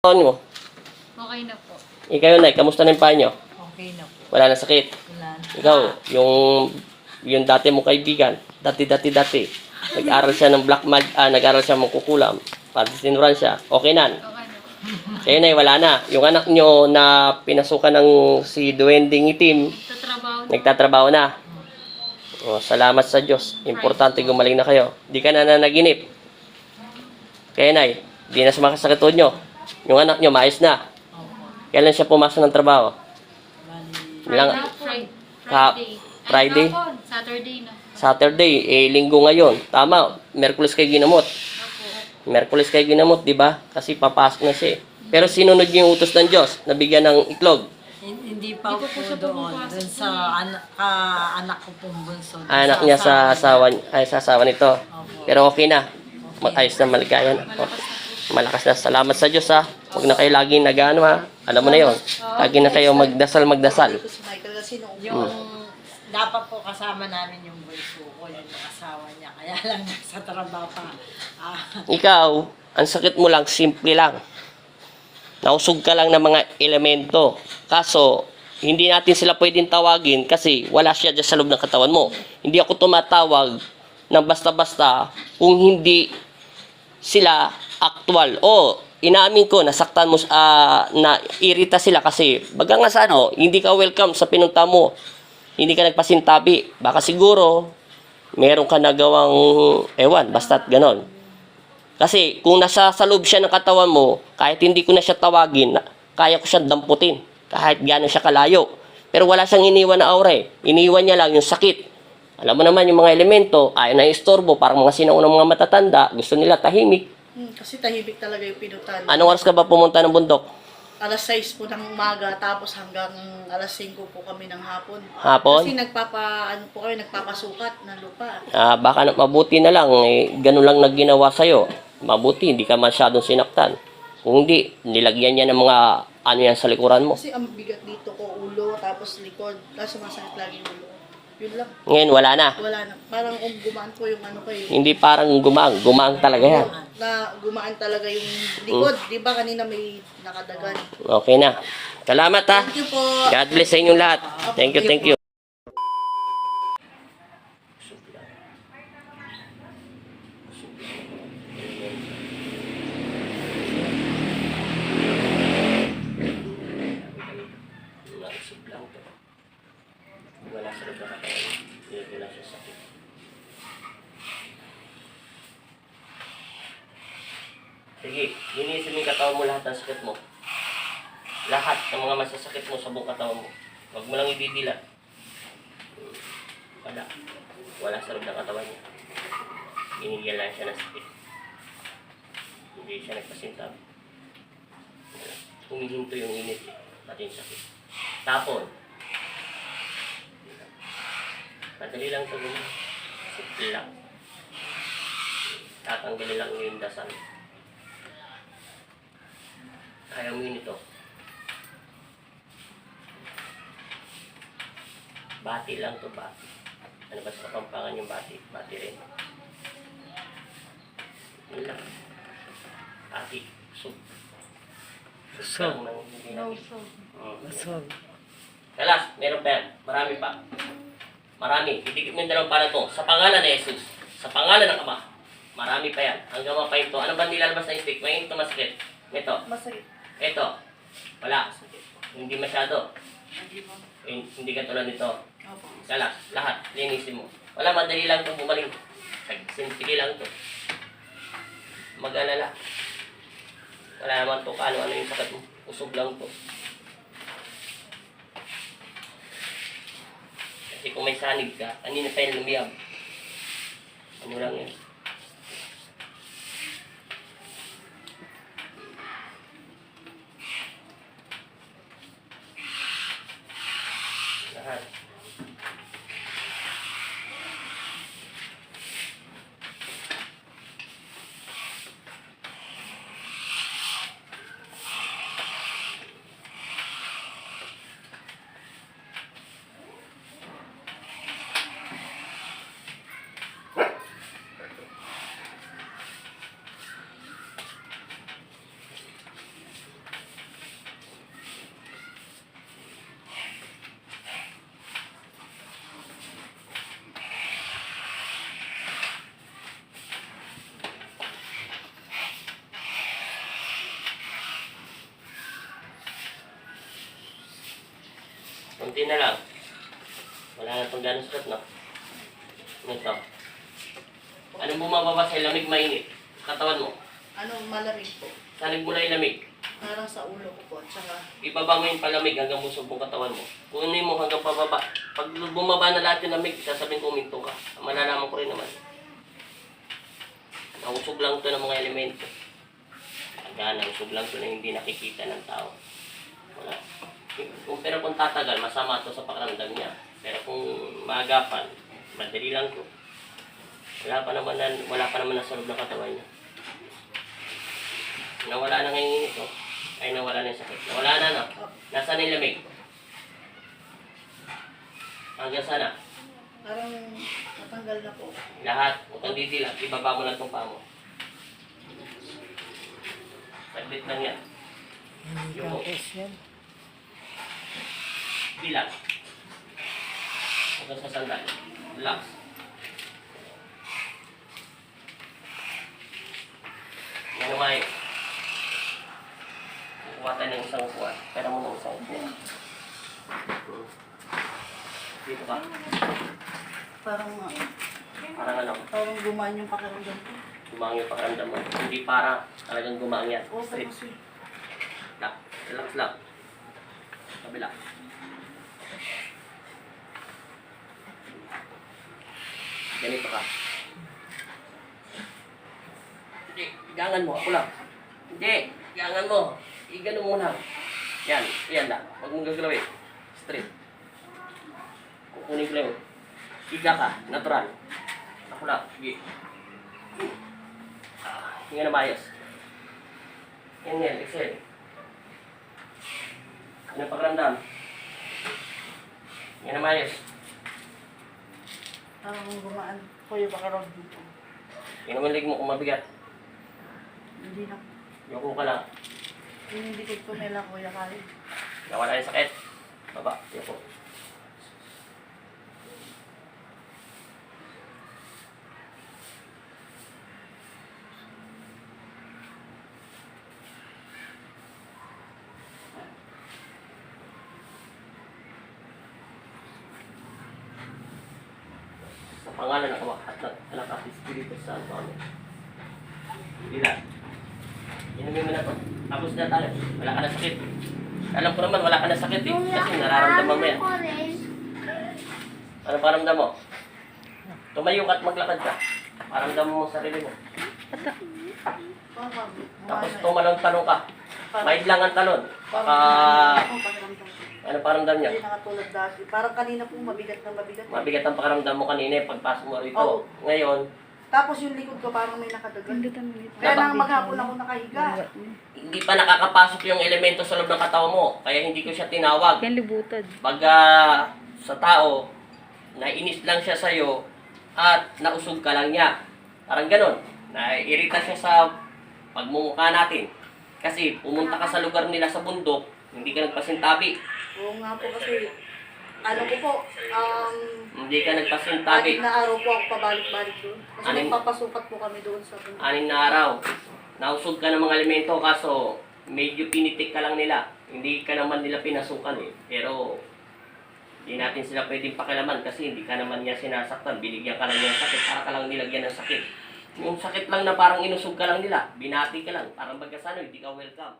Taon mo? Okay na po. Ikaw, Nay, kamusta na yung paa nyo? Okay na po. Wala na sakit? Wala na. Ikaw, yung dati mong kaibigan, dati. Nag-aral siya ng nag-aral siya mangkukulam. Para tinuran siya. Okay na. Okay na po. Kayo, Nay, wala na. Yung anak nyo na pinasukan ng si Duwending Itim, nagtatrabaho na. Oh, salamat sa Diyos. Importante gumaling na kayo. Di ka na nanaginip. Kaya, Nay, di na sumakasakit nyo. Yung anak nyo, maayos na. Opo. Kailan siya pumasok ng trabaho? Bali. Ilang- Friday. Friday? Saturday na. Saturday, linggo ngayon. Tama, Merkulis kayo ginamot. Opo. Merkulis kayo ginamot, di ba? Kasi papasok na siya. Pero sinunod niyo yung utos ng Diyos, nabigyan ng itlog. Hindi pa Hindi po po siya doon. pumapasok Doon sa anak ko pong bunso. Doon Anak niya sa asawa nito. Opo. Pero okay na. Ayos na, maligaya na. Malakas na. Salamat sa Diyos, ha. Huwag na kayo laging nag-ano, ha. Alam mo na yon. Lagi na kayo magdasal. Yung dapat po kasama namin yung bunso ko, yung asawa niya. Kaya lang sa trabaho pa. Ikaw, ang sakit mo lang, simple lang. Nausog ka lang ng mga elemento. Kaso, hindi natin sila pwedeng tawagin kasi wala siya dyan sa loob ng katawan mo. Hindi ako tumatawag ng basta-basta kung hindi sila actual. O, inaamin ko, nasaktan mo, na irita sila kasi baga nga sa hindi ka welcome sa pinunta mo. Hindi ka nagpasintabi. Baka siguro, meron ka nagawang, ewan, basta't ganon. Kasi kung nasa sa loob siya ng katawan mo, kahit hindi ko na siya tawagin, kaya ko siyang damputin. Kahit gano'n siya kalayo. Pero wala siyang iniwan na aura eh. Iniwan niya lang yung sakit. Alam mo naman yung mga elemento, ayaw na istorbo, parang mga sinaunang mga matatanda, gusto nila tahimik. Kasi tahimik talaga yung pinutan. Anong oras ka ba pumunta ng bundok? Alas 6 po ng umaga, tapos hanggang alas 5 po kami ng hapon. Hapon? Kasi nagpapasukat ng lupa. Baka mabuti na lang, ganun lang nagginawa sa'yo. Mabuti, hindi ka masyadong sinaktan. Kung hindi, nilagyan niya ng mga ano yan sa likuran mo. Kasi ang bigat dito ko, ulo, tapos likod. Tapos sumasakit lagi yung ulo. Yun lang. Ngayon, wala na. Wala na. Parang gumaan po yung ano ko eh. Hindi parang gumaang. Gumaang talaga yan. Na gumaan talaga yung likod. Di ba kanina may nakadagan? Okay na. Salamat, ha. Thank you po. God bless sa inyong lahat. Thank you. Wala sa loob ng katawan. Wala siya sakit. Sige, linisin mo yung katawan mo, lahat ng sakit mo. Lahat ng mga masasakit mo sa buong katawan mo. Huwag mo lang ibibilan. Wala. Wala sa loob ng katawan niya. Binigyan lang siya ng sakit. Hindi siya nagpasintab. Humihinto yung init. Pati yung sakit. Tapon. Madali lang ito gawin. Simple lang. Tatanggalin lang yung dasal. Kaya mo yun ito. Bati lang to, bati. Ano ba sa Kapampangan yung bati? Bati rin. Yun lang. Bati. Sub. Sub. Kalas, meron pa yan. Marami pa. Marami. Itikip mo yung dalawang pala to. Sa pangalan ni Jesus. Sa pangalan ng Ama. Marami pa yan. Hanggang mapayin to. Ano ba nilalabas na stick? May ito masakit. Ito. Masakit. Ito. Wala. Hindi masyado. Hindi ka tulad nito. Kalas. Lahat. Linisin mo. Wala. Madali lang itong bumaling. Simple lang ito. Mag-alala. Wala naman to. Ano yung sakit mo. Usog lang to. Kasi kung may sanig ka, kanina pa yung lumiyab. Ano lang yan. Lahat. Kunti na lang. Wala na itong ganong sakit, no? Ito. Anong bumababa sa lamig mainit? Katawan mo. Ano, malamig po. Salig mo na ilamig. Parang sa ulo ko po. At saka, Ibaba mo yung palamig hanggang busog mong katawan mo. Kunin mo hanggang pababa. Pag bumaba na lahat yung lamig, sasabihin ko uminto ka. Malalaman ko rin naman. Nausog lang ito ng mga elemento. Nausog lang ito na hindi nakikita ng tao. Wala. Pero kung tatagal, masama ito sa pakiramdam niya. Pero kung maagapan, madali lang ito. Wala pa naman nasa loob ng katawan niya. Nawala na ngayon ito. Ay, nawala na yung sakit. Nawala na, no? Nasaan na yung lamig? Hanggang sana? parang natanggal na po. Lahat. Huwag kang didila. Ibaba mo lang itong paa mo. Saglit lang yan. Yung bilang. Huwag kang sasandal. Relax. Yan naman yun. Kukuha tayo ng isang upuan. Pera mo ng isang upuan. Dito ka. Parang Parang parang gumaan yung pakiramdam ko. gumaang yung pakiramdam mo. Hindi para talagang gumaang yan. Oo, Straight. kasi Relax lang. Kabila. Ganito ka. Hindi, igangan mo. Ako lang. Hindi, igangan mo. Igano mo muna. Yan, yan lang. Huwag mong gagalawin. Straight. Kukunin ko lang. Iga ka, natural. Ako lang, sige. Hinga na mayos. Inhale, exhale. Ano pakiramdam? Hinga na mayos. parang gumaan po yung pakiramdam ko. Hinga mo leg mo kung mabigat. Hindi na. Yoko ka lang. Yung dikit ko nila kuya kahit. Nawala yung sakit. Baba, yoko. Sa pangalan ng Ama at ng Anak at Espiritu Santo. Amen. Ilan? Inumin mo na to. Tapos na tayo. Wala ka na sakit. Alam ko naman wala ka na sakit eh. Kasi nararamdaman mo yan. Ano paramdam mo? Tumayo ka at maglakad ka. Paramdam mo sa sarili mo. Tapos tumalon-talon ka. Maid lang ang talon. Pakiramdam ko. Ano paramdam niya? Hindi nakatulad dati. Parang kanina po mabigat na mabigat. Mabigat ang pakiramdam mo kanina pagpasok mo rito. Oo. Ngayon, Tapos yung likod ko parang may nakadagan. Kaya Dapat- nang maghapon ako nakahiga. hindi pa nakakapasok yung elemento sa loob ng katawan mo. Kaya hindi ko siya tinawag. Yan libutad. Pag sa tao, nainis lang siya sa'yo at nausog ka lang niya. Parang ganon. Naiirita siya sa pagmumukha natin. Kasi pumunta ka sa lugar nila sa bundok, hindi ka nagpasintabi. Oo nga po kasi, ano ko po, Hindi ka nagpasintabi. 6 na araw po ako pabalik-balik doon. Kasi Anim- nagpapasukat po kami doon sa bundok. 6 na araw. Nausog ka ng mga elemento kaso medyo pinitik ka lang nila. Hindi ka naman nila pinasukan eh. Pero hindi natin sila pwedeng pakilaman kasi hindi ka naman niya sinasaktan. Binigyan ka lang niya ng sakit para ka lang nilagyan ng sakit. Yung sakit lang na parang inusog ka lang nila, binati ka lang, parang bagkasano, hindi ka welcome.